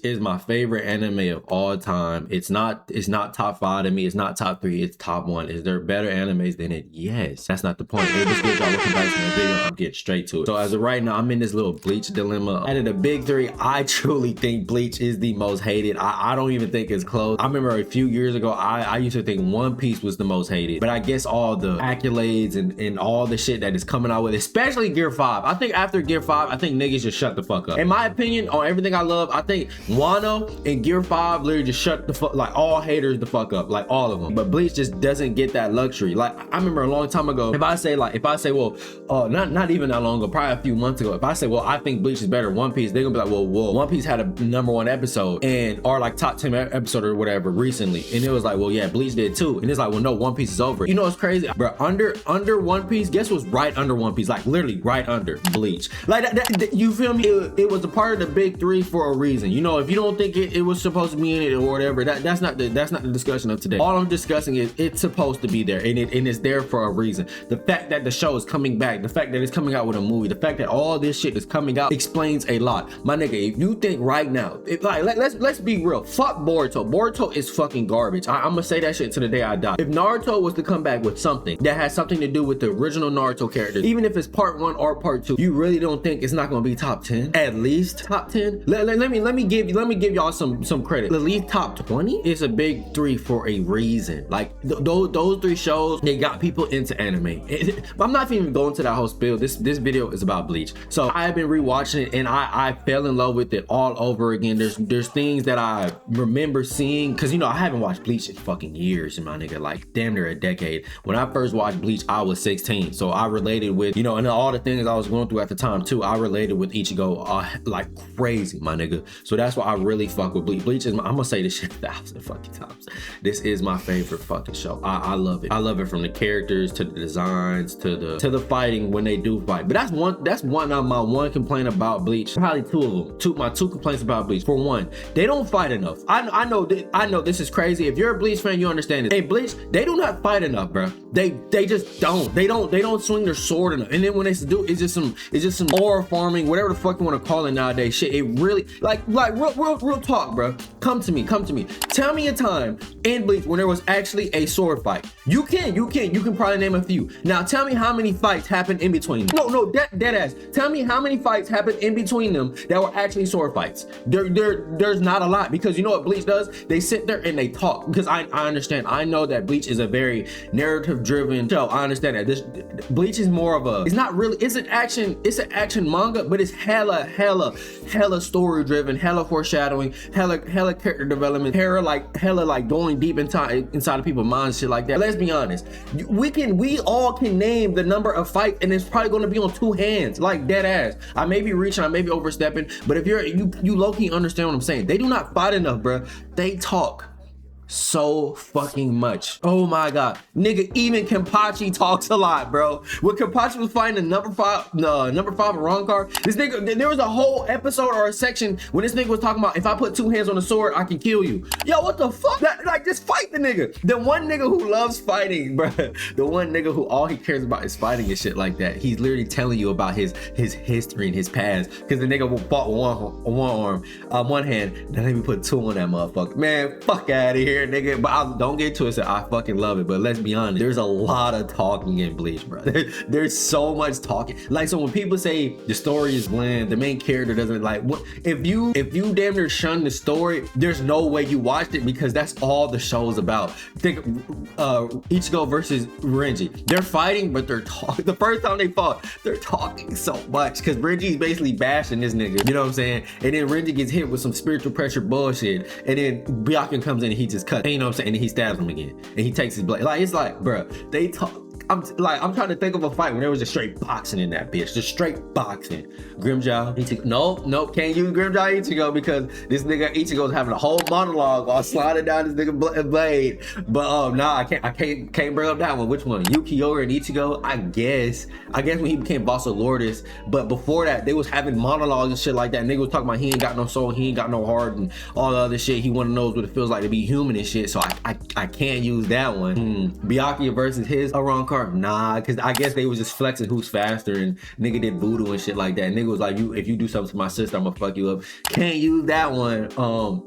is my favorite anime of all time. It's not top 5 to me. It's not top 3. It's top 1. Is there better animes than it? Yes. That's not the point. Hey, what's good, y'all? Welcome back to my video. I'm getting straight to it. So as of right now, I'm in this little Bleach dilemma. Out of the big 3, I truly think Bleach is the most hated. I don't even think it's close. I remember a few years ago, I used to think One Piece was the most hated, but I guess all the accolades and all the shit that is coming out with, especially Gear 5. I think after Gear 5, I think niggas just shut the fuck up. In my opinion, on everything I love, I think Wano and Gear 5 literally just shut the fuck, like all haters the fuck up, like all of them. But Bleach just doesn't get that luxury. Like I remember a long time ago, if I say, well, not even that long ago, probably a few months ago, if I say, well, I think Bleach is better than One Piece, they're gonna be like, well, One Piece had a #1 episode or like top 10 episode or whatever recently, and it was like, well, yeah, Bleach did too, and it's like, well, no, One Piece is over. You know what's crazy, bro? Under One Piece, guess what's right under One Piece? Like literally right under Bleach. Like that, you feel me? It was a part of the big 3 for a reason. You know, if you don't think it was supposed to be in it or whatever, that's not the discussion of today. All I'm discussing is it's supposed to be there, and it's there for a reason. The fact that the show is coming back, the fact that it's coming out with a movie, the fact that all this shit is coming out explains a lot. My nigga, if you think right now, let's be real, fuck Boruto. Boruto is fucking garbage. I'm gonna say that shit to the day I die. If Naruto was to come back with something that has something to do with the original Naruto characters, even if it's part 1 or part 2, you really don't think it's not gonna be top 10? At least top 10? Let me give y'all some credit. At least top 20? It's a big 3 for a reason. Like those 3 shows, they got people into anime. I'm not even going to that whole spiel. This video is about Bleach. So I have been rewatching it, and I fell in love with it all over again. There's things that I remember seeing, because you know I haven't watched Bleach in fucking years, my nigga, like damn near a decade. When I first watched Bleach, I was 16, so I related with, you know, and all the things I was going through at the time too. I related with Ichigo like crazy, my nigga. So that's why I really fuck with Bleach. Bleach is I'm gonna say this shit 1,000 fucking times. This is my favorite fucking show. I love it. I love it, from the characters to the designs to the fighting when they do fight. But that's one of my one complaint about Bleach. Probably 2 of them. My 2 complaints about Bleach. For one, they don't fight enough. I know this is crazy. If you're a Bleach fan, you understand it. Hey, Bleach, they do not fight enough, bro. They just don't. They don't swing their sword enough. And then when they do, it's just some aura farming, whatever the fuck you want to call it nowadays. Shit, it really like real talk, bro. Come to me. Tell me a time in Bleach when there was actually a sword fight. You can probably name a few. Now tell me how many fights happened in between. No, dead ass. Tell me how many fights happened in between them that were actually sword fights. There's not a lot, because you know what Bleach does? They sit there and they talk. Because I understand. I know that Bleach is a very narrative driven show. I understand that. This Bleach is more of a, it's not really, it's an action manga, but it's hella story driven, hella foreshadowing, hella character development, hella like going deep inside of people's minds, shit like that. Let's be honest, we all can name the number of fights, and it's probably going to be on 2 hands, like dead ass. I may be reaching, I may be overstepping, but if you low-key understand what I'm saying. They do not fight enough, bro. They talk so fucking much. Oh my god, nigga, even Kenpachi talks a lot, bro. When Kenpachi was fighting the number 5 wrong card, this nigga, there was a whole episode or a section when this nigga was talking about, if I put 2 hands on the sword, I can kill you. Yo, what the fuck? Like, just fight the nigga. The one nigga who loves fighting, bro. The one nigga who all he cares about is fighting and shit like that. He's literally telling you about his history and his past, because the nigga will fought with one hand, then let me put 2 on that motherfucker. Man, fuck out of here, nigga. But don't get to it. I fucking love it. But let's be honest, there's a lot of talking in Bleach, bro. There's so much talking. Like, so when people say the story is bland, the main character doesn't, like, what if you damn near shun the story, there's no way you watched it, because that's all the show's about. Think Ichigo versus Renji. They're fighting, but they're talking. The first time they fought, they're talking so much, because Renji's basically bashing this nigga, you know what I'm saying? And then Renji gets hit with some spiritual pressure bullshit, and then Byakuya comes in and he just cuts, and you know what I'm saying, and then he stabs him again, and he takes his blade. Like, it's like, bro, they talk. I'm trying to think of a fight when there was just straight boxing in that bitch. Just straight boxing. Grimmjow, Ichigo. Nope, can't use Grimmjow Ichigo, because this nigga Ichigo's having a whole monologue while sliding down this nigga blade. But nah, I can't bring up that one. Which one? Yukiora and Ichigo? I guess when he became boss of Lourdes. But before that, they was having monologues and shit like that. Nigga was talking about he ain't got no soul, he ain't got no heart, and all the other shit. He wanna know what it feels like to be human and shit. So I can't use that one. Byakuya versus his wrong card. card? Nah, because I guess they was just flexing who's faster, and nigga did voodoo and shit like that. Nigga was like, if you do something to my sister, I'm gonna fuck you up. Can't use that one.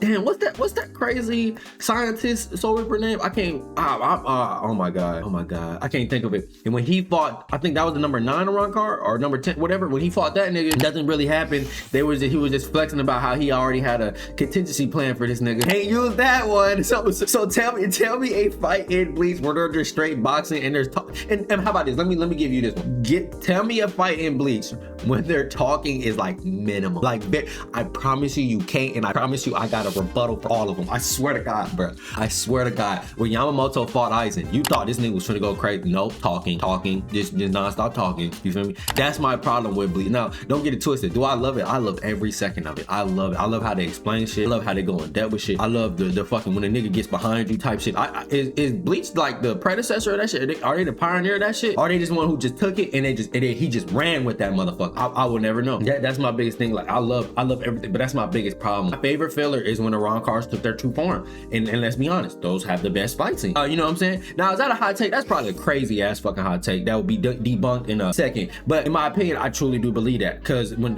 Damn, what's that crazy scientist Soul Reaper name? I can't. Oh my god, I can't think of it. And when he fought, I think that was the number 9 around card or number 10, whatever. When he fought that nigga, nothing really happened. He was just flexing about how he already had a contingency plan for this nigga. Can't use that one. So tell me a fight in Bleach where they're just straight boxing and there's and how about this? Let me give you this one. Tell me a fight in Bleach when they're talking is like minimum. Like, I promise you can't, and I promise you I got a rebuttal for all of them. I swear to God, bro. I swear to God. When Yamamoto fought Aizen, you thought this nigga was trying to go crazy. Nope, talking, just non-stop talking. You feel me? That's my problem with Bleach. Now, don't get it twisted. Do I love it? I love every second of it. I love it. I love how they explain shit. I love how they go in depth with shit. I love the fucking when a nigga gets behind you type shit. Is Bleach like the predecessor of that shit? Are they the pioneer of that shit? Are they just one who just took it and he just ran with that motherfucker? I will never know. That's my biggest thing. Like I love everything, but that's my biggest problem. My favorite filler is when the Ron cars took their true form. And let's be honest, those have the best fight scene. You know what I'm saying? Now, is that a hot take? That's probably a crazy ass fucking hot take. That would be debunked in a second. But in my opinion, I truly do believe that. Cause when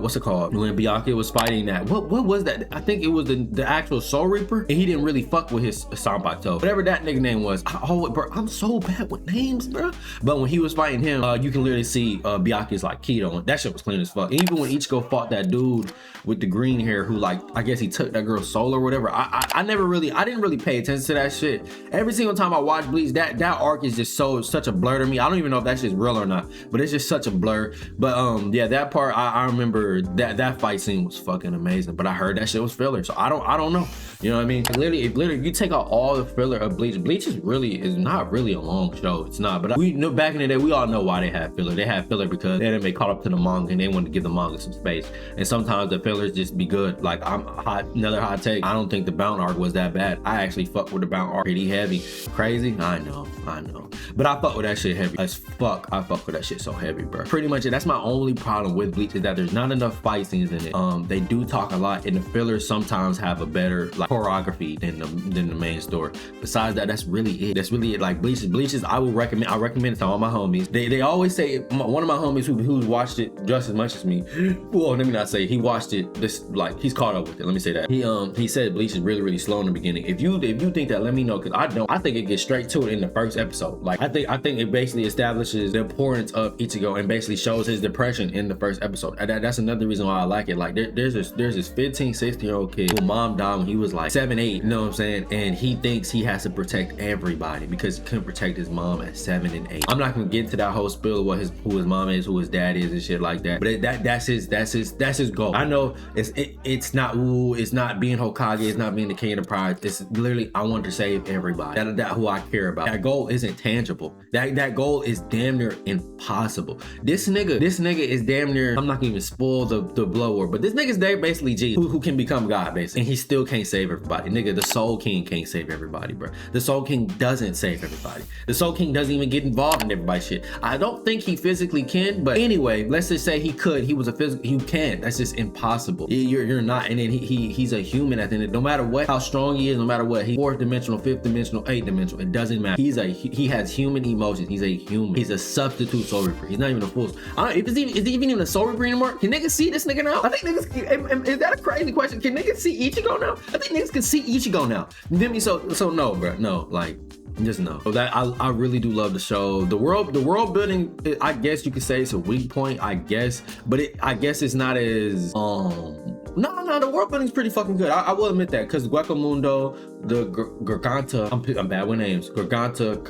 what's it called? When Byakuya was fighting that, what was that? I think it was the actual Soul Reaper, and he didn't really fuck with his Sanpakuto. Whatever that nigga name was. Bro, I'm so bad with names, bro. But when he was fighting him, you can literally see Byakuya's like keto. That shit was clean as fuck. Even when Ichigo fought that dude with the green hair who, like, I guess he took that girl's soul or whatever. I didn't really pay attention to that shit. Every single time I watch Bleach, that arc is just such a blur to me. I don't even know if that shit's real or not, but it's just such a blur. But yeah, that part I remember that fight scene was fucking amazing. But I heard that shit was filler, so I don't know. You know what I mean? Literally, if you take out all the filler of Bleach is not really a long show. It's not. But we know back in the day, we all know why they had filler. They had filler because they didn't make caught up to the manga and they wanted to give the manga some space. And sometimes the fillers just be good. Like another hot take. I don't think the Bound arc was that bad. I actually fuck with the Bound arc pretty heavy. Crazy? I know. But I fuck with that shit heavy as fuck. I fuck with that shit so heavy, bro. Pretty much that's my only problem with Bleach is that there's not enough fight scenes in it. They do talk a lot, and the fillers sometimes have a better like choreography than the main story. Besides that, that's really it. Like Bleach is I recommend it to all my homies. They always say, one of my homies who's watched it just as much as me, well, let me not say he watched it this, like, he's caught up with it, let me say that. He said Bleach is really slow in the beginning. If you think that, let me know, because I think it gets straight to it in the first episode. Like I think it basically establishes the importance of Ichigo and basically shows his depression in the first episode. That's another reason why I like it. Like there's this 15, 16-year-old kid who mom died when he was like 7, 8, you know what I'm saying? And he thinks he has to protect everybody because he couldn't protect his mom at 7 and 8. I'm not gonna get into that whole spill of who his mom is, who his dad is and shit like that. But that's his goal. I know it's not being Hokage, it's not being the king of the prize. It's literally, I want to save everybody. That who I care about. That goal isn't tangible. That goal is damn near impossible. This nigga is damn near, I'm not gonna even spoil the blow, but this nigga's there basically Jesus who can become God basically, and he still can't save everybody. Nigga, the Soul King can't save everybody, bro. The Soul King doesn't save everybody. The Soul King doesn't even get involved in everybody's shit. I don't think he physically can, but anyway, let's just say he could. He was a physical, you can't. That's just impossible. You're not. And then he's a human at the end of it. No matter what, how strong he is, no matter what, he's 4th dimensional, 5th dimensional, 8th dimensional, it doesn't matter. He has human emotions. He's a human. He's a substitute Soul Reaper. He's not even a full. I don't know if is he even a Soul Reaper anymore. Can niggas see this nigga now? I think niggas, is that a crazy question? Can niggas see Ichigo now? I think niggas can see Ichigo now. You feel me? So no, bro. No, like, just no. So that I really do love the show. The world building, I guess you could say it's a weak point, I guess, but I guess it's not as no, the world building's pretty fucking good. I will admit that, because Mundo, the Garganta, I'm bad with names. Garganta,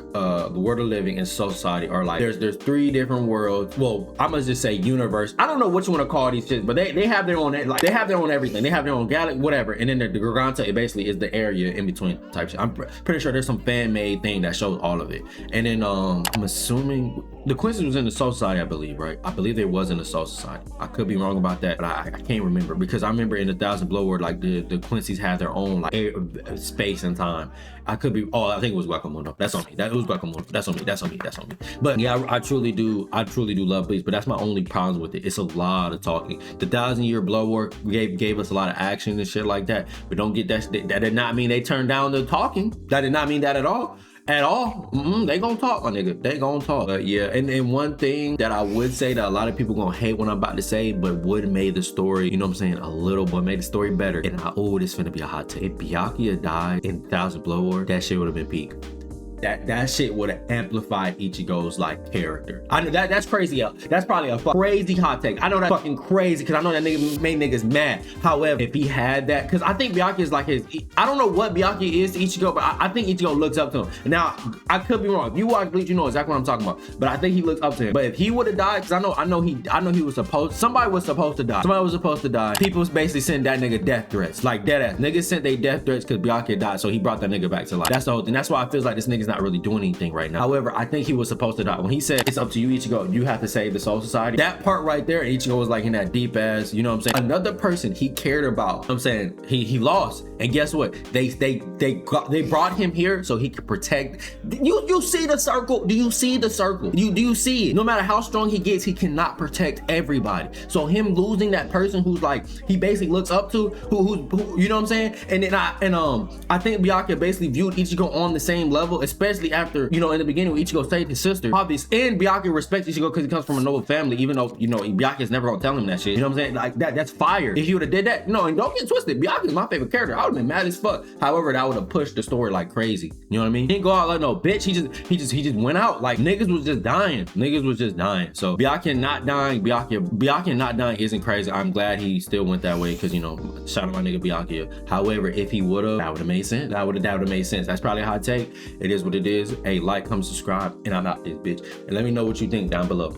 the World of Living, and Soul Society are like, there's 3 different worlds. Well, I must just say universe. I don't know what you want to call these shit, but they have their own, like, they have their own everything. They have their own galaxy, whatever. And then the Garganta, it basically is the area in between type shit. I'm pretty sure there's some fan-made thing that shows all of it. And then I'm assuming the Quincy was in the Soul Society, I believe, right? I believe there was in the Soul Society. I could be wrong about that, but I can't remember, because I remember in the Thousand Blow World, like the Quincy's had their own like space and time. I could be, I think it was Mundo. That's on me. That was Mundo. That's on me. But yeah, I truly do love Bleach, but that's my only problem with it. It's a lot of talking. The 1,000-year Blow Work gave us a lot of action and shit like that, but don't get that did not mean they turned down the talking. That did not mean that at all. at all, they gonna talk, my nigga. They gonna talk. But yeah, and one thing that I would say that a lot of people gonna hate what I'm about to say, but would made the story, you know what I'm saying, a little, but made the story better. And this finna be a hot take. If Byakuya died in Thousand Blood War, that shit would have been peak. That shit would have amplified Ichigo's like character. I know that's crazy. That's probably a crazy hot take. I know that's fucking crazy because I know that nigga made niggas mad. However, if he had that, because I think Byakuya is like his. I don't know what Byakuya is to Ichigo, but I think Ichigo looks up to him. Now I could be wrong. If you watch Bleach, you know exactly what I'm talking about. But I think he looks up to him. But if he would have died, because I know he was supposed. Somebody was supposed to die. Somebody was supposed to die. People was basically sending that nigga death threats, like dead ass. Niggas sent they death threats because Byakuya died, so he brought that nigga back to life. That's the whole thing. That's why I feel like this nigga's not really doing anything right now. However, I think he was supposed to die. When he said it's up to you, Ichigo, you have to save the Soul Society. That part right there, Ichigo was like in that deep ass, you know what I'm saying? Another person he cared about, you know what I'm saying, he lost. And guess what? They brought him here so he could protect. You see the circle? Do you see the circle? Do you see it? No matter how strong he gets, he cannot protect everybody. So him losing that person who's like he basically looks up to, who you know what I'm saying? And then I think Byakuya basically viewed Ichigo on the same level, especially after, you know, in the beginning when Ichigo saved his sister. Obvious, and Byakuya respects Ichigo because he comes from a noble family, even though, you know, Byakuya's never gonna tell him that shit. You know what I'm saying? Like that's fire. If he would have did that, no, and don't get twisted, Byakuya's my favorite character. I would have been mad as fuck. However, that would have pushed the story like crazy. You know what I mean? He didn't go out like no bitch. He just went out. Like niggas was just dying. Niggas was just dying. So Byakuya not dying, Byakuya not dying isn't crazy. I'm glad he still went that way because, you know, shout out my nigga Byakuya. However, if he would have, that would have made sense. That would have made sense. That's probably a hot take. It is what it is. Hey, like, comment, subscribe, and I'm out this bitch. And let me know what you think down below.